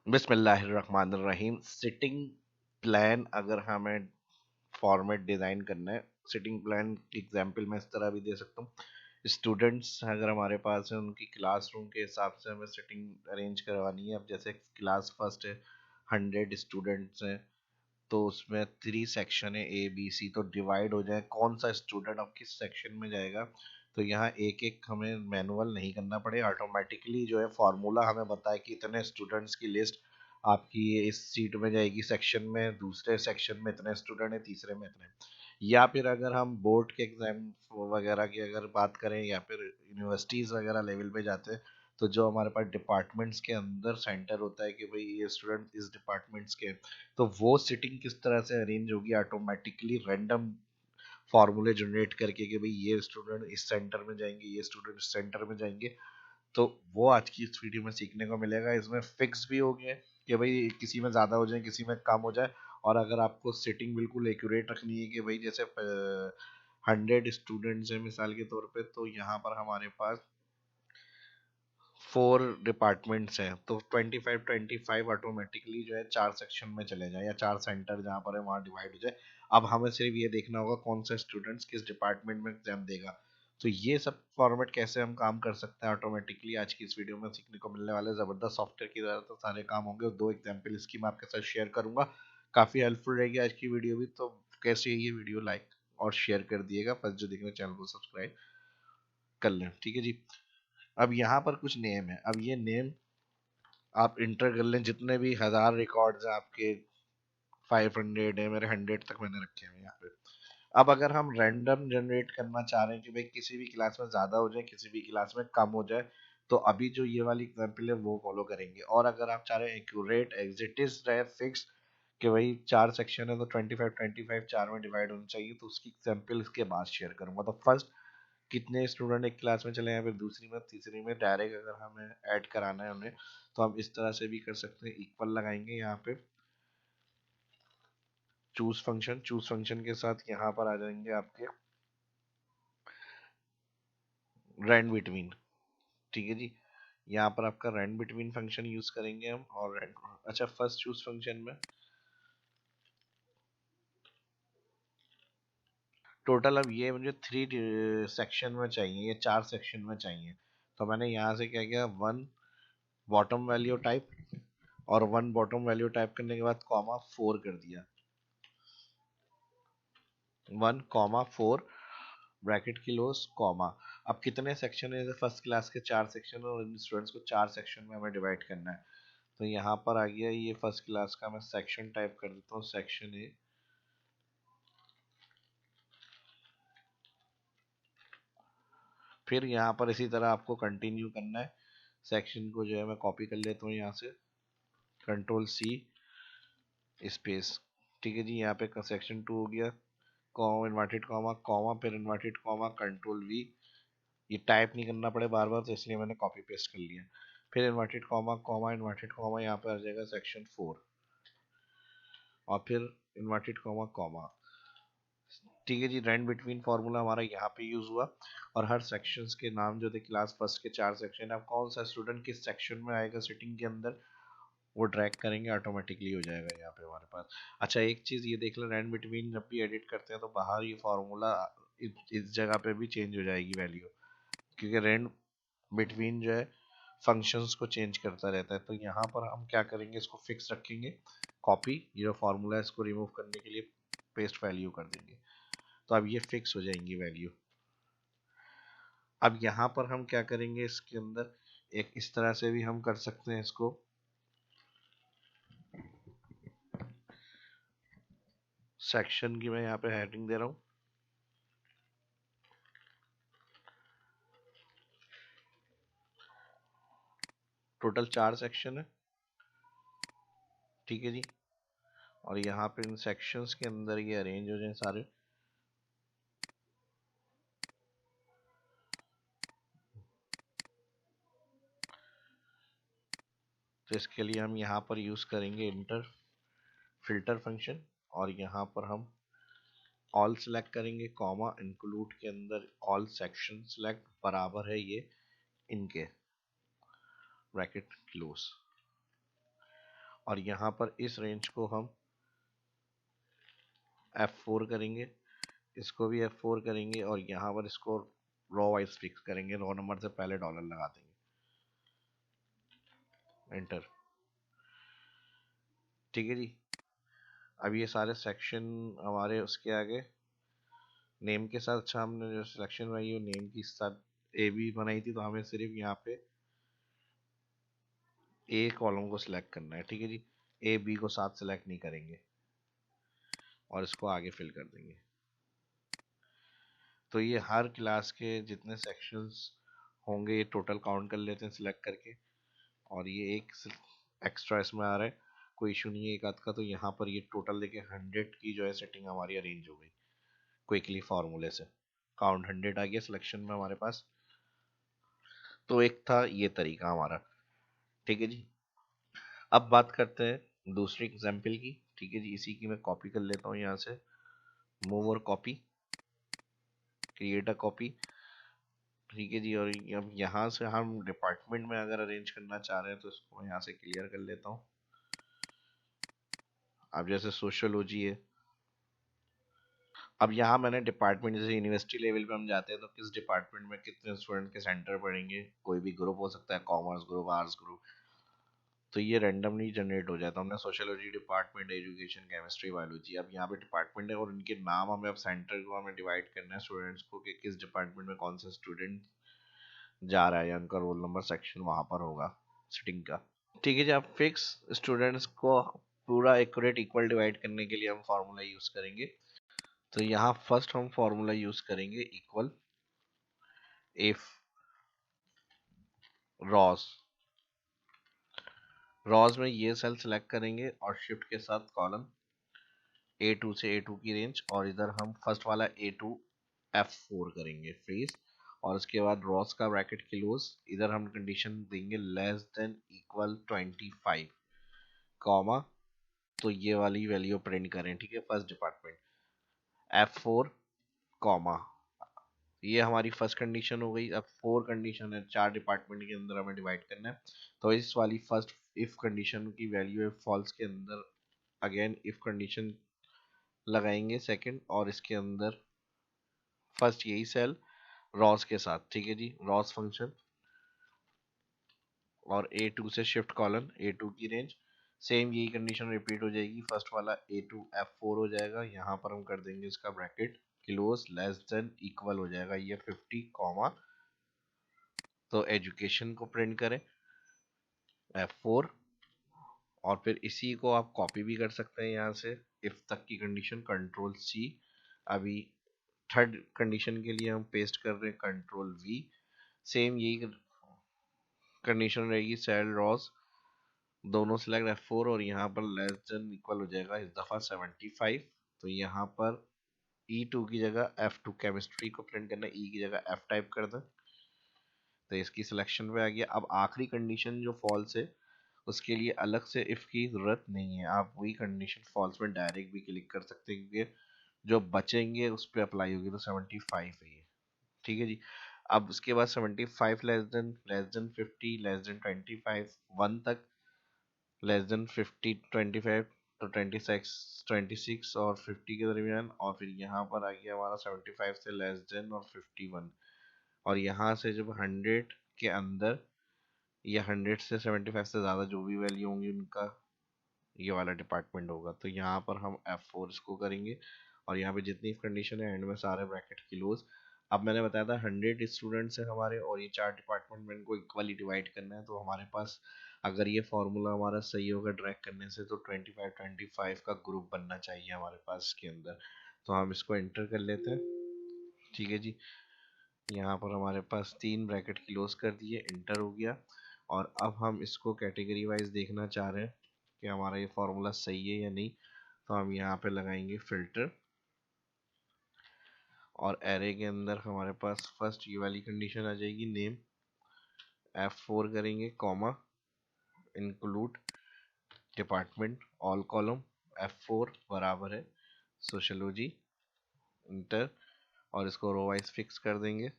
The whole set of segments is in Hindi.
बिस्मिल्लाहिर्रहमानिर्रहीम। सिटिंग प्लान अगर हमें फॉर्मेट डिज़ाइन करना है, सिटिंग प्लान की एग्जांपल मैं इस तरह भी दे सकता हूँ। स्टूडेंट्स अगर हमारे पास है, उनकी क्लासरूम के हिसाब से हमें सिटिंग अरेंज करवानी है। अब जैसे क्लास फर्स्ट है, 100 स्टूडेंट्स हैं, तो उसमें 3 सेक्शन है, ए बी सी, तो डिवाइड हो जाए कौन सा स्टूडेंट अब किस सेक्शन में जाएगा। तो यहाँ एक एक हमें मैनुअल नहीं करना पड़े, ऑटोमेटिकली जो है फॉर्मूला हमें बताए कि इतने स्टूडेंट्स की लिस्ट आपकी इस सीट में जाएगी, सेक्शन में, दूसरे सेक्शन में इतने स्टूडेंट हैं, तीसरे में इतने। या फिर अगर हम बोर्ड के एग्जाम वगैरह की अगर बात करें, या फिर यूनिवर्सिटीज़ वगैरह लेवल पे जाते हैं, तो जो हमारे पास डिपार्टमेंट्स के अंदर सेंटर होता है कि भाई ये स्टूडेंट इस डिपार्टमेंट्स के, तो वो सिटिंग किस तरह से अरेंज होगी, ऑटोमेटिकली रैंडम फार्मूले जनरेट करके कि भाई ये स्टूडेंट इस सेंटर में जाएंगे, ये स्टूडेंट इस सेंटर में जाएंगे। तो वो आज की इस वीडियो में सीखने को मिलेगा। इसमें फिक्स भी हो गया कि भाई किसी में ज़्यादा हो जाए, किसी में कम हो जाए। और अगर आपको सिटिंग बिल्कुल एक्यूरेट रखनी है कि भाई जैसे 100 स्टूडेंट्स हैं मिसाल के तौर पे, तो यहाँ पर हमारे पास 4 डिपार्टमेंट्स हैं, तो 25 ऑटोमेटिकली जो है 4 सेक्शन में चले जाए, या 4 सेंटर जहाँ पर है वहाँ डिवाइड हो जाए। अब हमें सिर्फ ये देखना होगा कौन सा स्टूडेंट्स किस डिपार्टमेंट में एग्जाम देगा। तो ये सब फॉर्मेट कैसे हम काम कर सकते हैं ऑटोमेटिकली, आज की इस वीडियो में सीखने को मिलने वाले ज़बरदस्त सॉफ्टवेयर की तरह तो सारे काम होंगे। और 2 एग्जाम्पल इसकी मैं आपके साथ शेयर करूंगा। काफ़ी हेल्पफुल रहेगी आज की वीडियो भी। तो कैसे ये वीडियो लाइक और शेयर कर दिएगा, फर्स्ट जो देख रहे हैं चैनल को सब्सक्राइब कर लें, ठीक है जी। अब यहाँ पर कुछ नेम है, अब ये नेम आप इंटर कर लें, जितने भी 1000 रिकॉर्ड्स हैं आपके, 500 है मेरे, 100 तक मैंने रखे हुए हैं यहाँ पे। अब अगर हम रैंडम जनरेट करना चाह रहे हैं कि भाई किसी भी क्लास में ज़्यादा हो जाए, किसी भी क्लास में कम हो जाए, तो अभी जो ये वाली एग्जाम्पल है वो फॉलो करेंगे। और अगर आप चाह रहे हैं एक्यूरेट एग्जिटिस रहे फिक्स कि भाई 4 सेक्शन है तो 25 25 4 में डिवाइड होना चाहिए, तो उसकी एग्जाम्पल इसके बाद शेयर करूंगा। तो फर्स्ट, कितने स्टूडेंट एक क्लास में चले हैं, फिर दूसरी में, तीसरी में, डायरेक्ट अगर हमें ऐड कराना है उन्हें, तो हम इस तरह से भी कर सकते हैं। इक्वल लगाएंगे यहाँ पे, चूज फंक्शन के साथ यहाँ पर आ जाएंगे आपके रैंड बिटवीन, ठीक है जी। यहाँ पर आपका रैंड बिटवीन फंक्शन यूज करेंगे हम। और रैंड, अच्छा, फर्स्ट चूज फंक्शन में टोटल अब ये मुझे 3 सेक्शन में चाहिए, ये 4 सेक्शन में चाहिए। तो मैंने यहाँ से क्या किया, 1 बॉटम वैल्यू टाइप, और 1 बॉटम वैल्यू टाइप करने के बाद कॉमा 4 कर दिया, 1 कॉमा 4 ब्रैकेट क्लोज कॉमा। अब कितने सेक्शन है, फर्स्ट क्लास के 4 सेक्शन, और इन स्टूडेंट्स को 4 सेक्शन में हमें डिवाइड करना है। तो यहाँ पर आ गया ये फर्स्ट क्लास का, मैं सेक्शन टाइप कर देता हूँ, सेक्शन ए। फिर यहाँ पर इसी तरह आपको कंटिन्यू करना है। सेक्शन को जो है मैं कॉपी कर लेता हूँ यहाँ से, कंट्रोल सी स्पेस, ठीक है जी। यहाँ पे सेक्शन 2 हो गया, कॉमा इन्वर्टेड कॉमा कॉमा, फिर इन्वर्टेड कॉमा, कंट्रोल वी। ये टाइप नहीं करना पड़े बार बार, तो इसलिए मैंने कॉपी पेस्ट कर लिया। फिर inverted comma comma inverted comma, यहाँ पे आ जाएगा सेक्शन 4, और फिर इन्वर्टेड कॉमा कॉमा, ठीक है जी। रैंड बिटवीन फार्मूला हमारा यहाँ पे यूज हुआ। और हर सेक्शंस के नाम जो थे, क्लास फर्स्ट के 4 सेक्शन, अब कौन सा स्टूडेंट किस सेक्शन में आएगा सिटिंग के अंदर, वो ड्रैग करेंगे, ऑटोमेटिकली हो जाएगा यहाँ पे हमारे पास। अच्छा, एक चीज़ ये देख लें, रैंड बिटवीन जब भी एडिट करते हैं तो बाहर ये फार्मूला इस जगह पे भी चेंज हो जाएगी वैल्यू, क्योंकि रैंड बिटवीन जो है फंक्शंस को चेंज करता रहता है। तो यहाँ पर हम क्या करेंगे, इसको फिक्स रखेंगे, कॉपी, ये जो फार्मूला है इसको रिमूव करने के लिए पेस्ट वैल्यू कर देंगे, तो अब ये फिक्स हो जाएंगी वैल्यू। अब यहाँ पर हम क्या करेंगे, इसके अंदर एक इस तरह से भी हम कर सकते हैं इसको, सेक्शन की मैं यहाँ पे हेडिंग दे रहा हूँ, टोटल 4 सेक्शन है, ठीक है जी। और यहाँ पे इन सेक्शंस के अंदर ये अरेंज हो जाए सारे। तो इसके लिए हम यहाँ पर यूज़ करेंगे इंटर फिल्टर फंक्शन, और यहाँ पर हम ऑल सेलेक्ट करेंगे, कॉमा इंक्लूड के अंदर ऑल सेक्शन सेलेक्ट बराबर है ये इनके, ब्रैकेट क्लोज। और यहाँ पर इस रेंज को हम F4 करेंगे, इसको भी F4 करेंगे और यहाँ पर इसको रो वाइज फिक्स करेंगे, रो नंबर से पहले डॉलर लगा देंगे, एंटर। ठीक है जी। अब ये सारे सेक्शन हमारे उसके आगे नेम के साथ, अच्छा हमने जो सिलेक्शन बनाई है नेम की साथ ए बी बनाई थी, तो हमें सिर्फ यहाँ पे ए कॉलम को सिलेक्ट करना है। ठीक है जी, ए बी को साथ सिलेक्ट नहीं करेंगे और इसको आगे फिल कर देंगे। तो ये हर क्लास के जितने सेक्शंस होंगे ये टोटल काउंट कर लेते हैं सिलेक्ट करके, और ये एक एक्स्ट्रा इसमें आ रहा है, कोई इशू नहीं है एक आध का। तो यहाँ पर ये टोटल देखिए 100 की जो है सेटिंग हमारी अरेंज हो गई क्विकली फार्मूले से, काउंट 100 आ गया सिलेक्शन में हमारे पास। तो एक था ये तरीका हमारा। ठीक है जी। अब बात करते हैं दूसरी एग्जाम्पल की। ठीक है जी, इसी की मैं कॉपी कर लेता हूँ यहाँ से, मूव और कॉपी, क्रिएट अ कॉपी। ठीक है जी। और अब यहाँ से हम डिपार्टमेंट में अगर अरेंज करना चाह रहे हैं तो इसको मैं यहाँ से क्लियर कर लेता हूँ। अब जैसे सोशियोलॉजी है, अब यहाँ मैंने डिपार्टमेंट, जैसे यूनिवर्सिटी लेवल पे हम जाते हैं तो किस डिपार्टमेंट में कितने स्टूडेंट के सेंटर पढ़ेंगे, कोई भी ग्रुप हो सकता है, कॉमर्स ग्रुप, आर्ट्स ग्रुप, तो ये रैंडमली जनरेट हो जाता है। हमने sociology department, education, chemistry, biology, अब यहाँ पे डिपार्टमेंट है और उनके नाम हमें, अब सेंटर को हमें डिवाइड करना है स्टूडेंट्स को कि किस डिपार्टमेंट में कौन सा स्टूडेंट जा रहा है या उनका रोल नंबर सेक्शन वहाँ पर होगा सिटिंग का। ठीक है जी। अब फिक्स स्टूडेंट्स को पूरा एक्यूरेट इक्वल डिवाइड करने के लिए हम फार्मूला यूज करेंगे। तो यहाँ फर्स्ट हम फार्मूला यूज करेंगे इक्वल इफ रॉस, रॉस में ये सेल सेलेक्ट करेंगे और शिफ्ट के साथ कॉलम A2 से A2 की रेंज, और इधर हम फर्स्ट वाला A2 F4 करेंगे फ्रीज, और उसके बाद रॉस का ब्रैकेट क्लोज, इधर हम कंडीशन देंगे लेस देन इक्वल 25 कॉमा, तो ये वाली वैल्यू प्रिंट करें। ठीक है, फर्स्ट डिपार्टमेंट F4 कॉमा, ये हमारी फर्स्ट कंडीशन हो गई। अब 4 कंडीशन है, 4 डिपार्टमेंट के अंदर हमें डिवाइड करना है, तो इस वाली फर्स्ट इफ कंडीशन की वैल्यू है फॉल्स के अंदर अगेन इफ कंडीशन लगाएंगे सेकंड, और इसके अंदर फर्स्ट यही सेल रॉस के साथ। ठीक है जी, रॉस फंक्शन और A2 से शिफ्ट कॉलन A2 की रेंज, सेम यही कंडीशन रिपीट हो जाएगी, फर्स्ट वाला A2 F4 हो जाएगा, यहाँ पर हम कर देंगे इसका bracket close, less than equal हो जाएगा ये 50 कॉमा, तो एजुकेशन को प्रिंट करें F4, और फिर इसी को आप कॉपी भी कर सकते हैं यहाँ से, इफ तक की कंडीशन कंट्रोल C, अभी थर्ड कंडीशन के लिए हम पेस्ट कर रहे हैं कंट्रोल V, सेम यही कंडीशन रहेगी, सेल रॉस दोनों सिलेक्ट F4 और यहाँ पर लेस देन इक्वल हो जाएगा इस दफा 75, तो यहाँ पर E2 की जगह F2 केमिस्ट्री को प्रिंट करना, E की जगह F टाइप कर दें, तो इसकी सिलेक्शन पे आ गया। अब आखिरी कंडीशन जो फॉल्स है उसके लिए अलग से इफ की जरूरत नहीं है, आप वही कंडीशन फॉल्स में डायरेक्ट भी क्लिक कर सकते हैं क्योंकि जो बचेंगे उस पर अप्लाई होगी, तो 75 है ये। ठीक है जी। अब उसके बाद 75 लेस देन 50 लेस देन 25 1 तक, लेस देन 50 25 तो 26 और 50 के दरमियान, और फिर यहाँ पर आ गया हमारा 75 से लेस देन और 51, और यहाँ से जब 100 के अंदर या 100 से 75 से ज़्यादा जो भी वैल्यू होंगी उनका ये वाला डिपार्टमेंट होगा, तो यहाँ पर हम F4 इसको करेंगे, और यहाँ पे जितनी कंडीशन है एंड में सारे ब्रैकेट क्लोज। अब मैंने बताया था 100 स्टूडेंट्स हैं हमारे और ये 4 डिपार्टमेंट में इनको इक्वली डिवाइड करना है, तो हमारे पास अगर ये फॉर्मूला हमारा सही होगा ड्रैग करने से तो 25 का ग्रुप बनना चाहिए हमारे पास इसके अंदर, तो हम इसको एंटर कर लेते हैं। ठीक है जी। यहाँ पर हमारे पास 3 ब्रैकेट क्लोज कर दिए, एंटर हो गया, और अब हम इसको कैटेगरी वाइज देखना चाह रहे हैं कि हमारा ये फॉर्मूला सही है या नहीं, तो हम यहाँ पे लगाएंगे फिल्टर, और एरे के अंदर हमारे पास फर्स्ट ये वाली कंडीशन आ जाएगी, नेम F4 करेंगे comma, include department all column, F4 बराबर है सोशियोलॉजी, इंटर, और इसको रो वाइज फिक्स कर देंगे,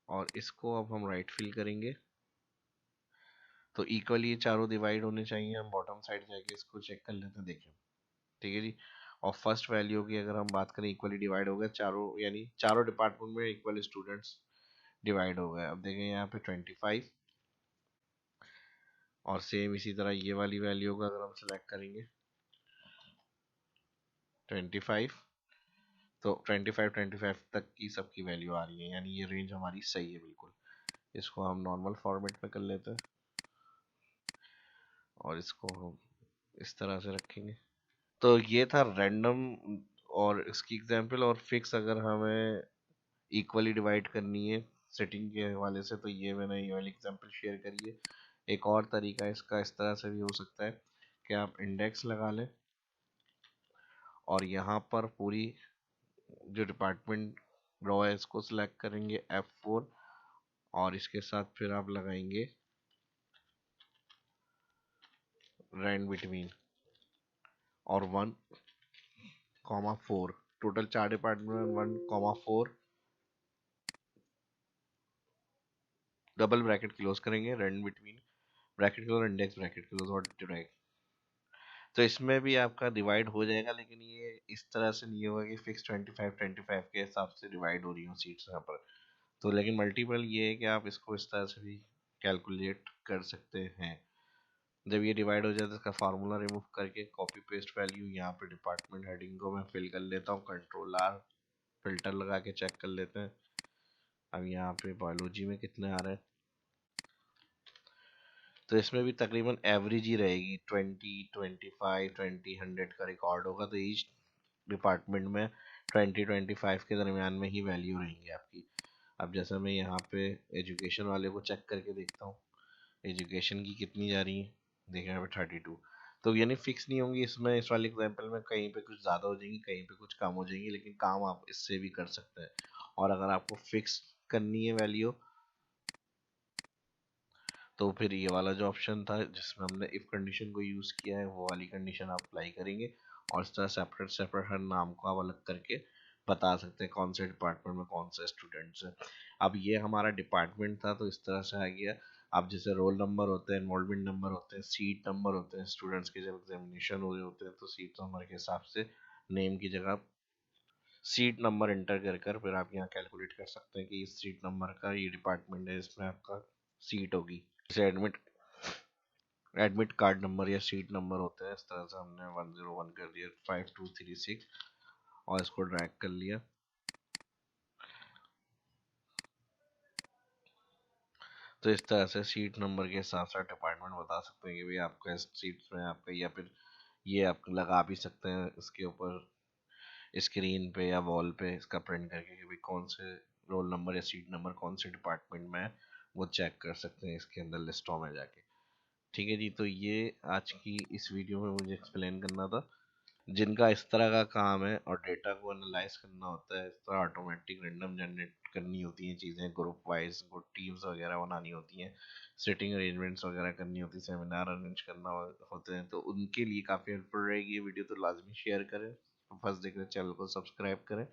और इसको अब हम राइट फिल करेंगे, तो इक्वली ये चारों डिवाइड होने चाहिए। हम बॉटम साइड जाके इसको चेक कर लेते हैं, देखें, ठीक है जी। और फर्स्ट वैल्यू की अगर हम बात करें, इक्वली डिवाइड हो गए चारों, यानी चारों डिपार्टमेंट में इक्वल स्टूडेंट्स डिवाइड हो गए। अब देखें यहाँ पे 25, और सेम इसी तरह ये वाली वैल्यू का अगर हम सिलेक्ट करेंगे 25, तो 25 तक की सबकी वैल्यू आ रही है, यानी ये रेंज हमारी सही है बिल्कुल। इसको हम नॉर्मल फॉर्मेट में कर लेते हैं और इसको हम इस तरह से रखेंगे। तो ये था रैंडम और इसकी एग्जांपल। और फिक्स अगर हमें इक्वली डिवाइड करनी है सेटिंग के हवाले से, तो ये मैंने ये वाली एग्जांपल शेयर करी है। एक और तरीका इसका इस तरह से भी हो सकता है कि आप इंडेक्स लगा लें और यहाँ पर पूरी जो डिपार्टमेंट रो है इसको सिलेक्ट करेंगे F4, और इसके साथ फिर आप लगाएंगे रैंड बिटवीन और 1,4। Total 4 department 1,4, double bracket close करेंगे, rand between bracket close, index bracket close और डिवाइड। तो इसमें भी आपका डिवाइड हो जाएगा, लेकिन ये इस तरह से नहीं होगा कि फिक्स 25 के हिसाब से डिवाइड हो रही हो सीट्स यहाँ पर। तो लेकिन मल्टीपल ये है कि आप इसको इस तरह से भी कैलकुलेट कर सकते हैं। जब ये डिवाइड हो जाए तो इसका फार्मूला रिमूव करके कॉपी पेस्ट वैल्यू यहाँ पे डिपार्टमेंट हेडिंग को मैं फिल कर लेता हूँ, कंट्रोल R, फिल्टर लगा के चेक कर लेते हैं। अब यहाँ पे बायोलॉजी में कितने आ रहे हैं, तो इसमें भी तकरीबन एवरेज ही रहेगी, 20, 25, 20, 100 का रिकॉर्ड होगा। तो ईच डिपार्टमेंट में 20, 25 के दरमियान में ही वैल्यू रहेंगी आपकी। अब जैसा मैं यहाँ पे एजुकेशन वाले को चेक करके देखता हूँ, एजुकेशन की कितनी जा रही है, देखें यहाँ पे 32। तो यानी फिक्स नहीं होंगी इसमें, इस वाले एग्जाम्पल में कहीं पे कुछ ज़्यादा हो जाएंगी, कहीं पे कुछ कम हो जाएंगी, लेकिन काम आप इससे भी कर सकते हैं। और अगर आपको फिक्स करनी है वैल्यू, तो फिर ये वाला जो ऑप्शन था जिसमें हमने इफ कंडीशन को यूज़ किया है, वो वाली कंडीशन आप अप्लाई करेंगे और इस तरह सेपरेट सेपरेट हर नाम को आप अलग करके बता सकते हैं कौन से डिपार्टमेंट में कौन से स्टूडेंट्स हैं। अब ये हमारा डिपार्टमेंट था, तो इस तरह से आ गया। अब जैसे रोल नंबर होते हैं, एनरोलमेंट नंबर होते हैं, सीट नंबर होते हैं, स्टूडेंट्स के जब एग्जामिनेशन हो रहे होते हैं तो सीट नंबर के हिसाब से नेम की जगह सीट नंबर एंटर कर कर फिर आप यहाँ कैलकुलेट कर सकते हैं कि इस सीट नंबर का ये डिपार्टमेंट है, इसमें आपका सीट होगी। जैसे एडमिट कार्ड नंबर या सीट नंबर होते हैं, इस तरह से हमने 101 कर दिया, 5236, और इसको ड्रैग कर लिया। तो इस तरह से सीट नंबर के हिसाब से डिपार्टमेंट बता सकते हैं कि भाई आपका इस सीट्स में आपका, या फिर ये आप लगा भी सकते हैं इसके ऊपर स्क्रीन पे या वॉल पे इसका प्रिंट करके कि भाई कौन से रोल नंबर या सीट नंबर कौन से डिपार्टमेंट में है, वो चेक कर सकते हैं इसके अंदर लिस्टों में जाके। ठीक है जी, तो ये आज की इस वीडियो में मुझे एक्सप्लेन करना था। जिनका इस तरह का काम है और डेटा को एनालाइज करना होता है, इस तरह ऑटोमेटिक रैंडम जनरेट करनी होती हैं चीज़ें, ग्रुप वाइज को टीम्स वगैरह बनानी होती हैं, सिटिंग अरेंजमेंट्स वगैरह करनी होती है, सेमिनार अरेंज करना होते हैं, तो उनके लिए काफ़ी हेल्पफुल रहेगी ये वीडियो। तो लाजमी शेयर करें, फर्स्ट देख रहे चैनल को सब्सक्राइब करें।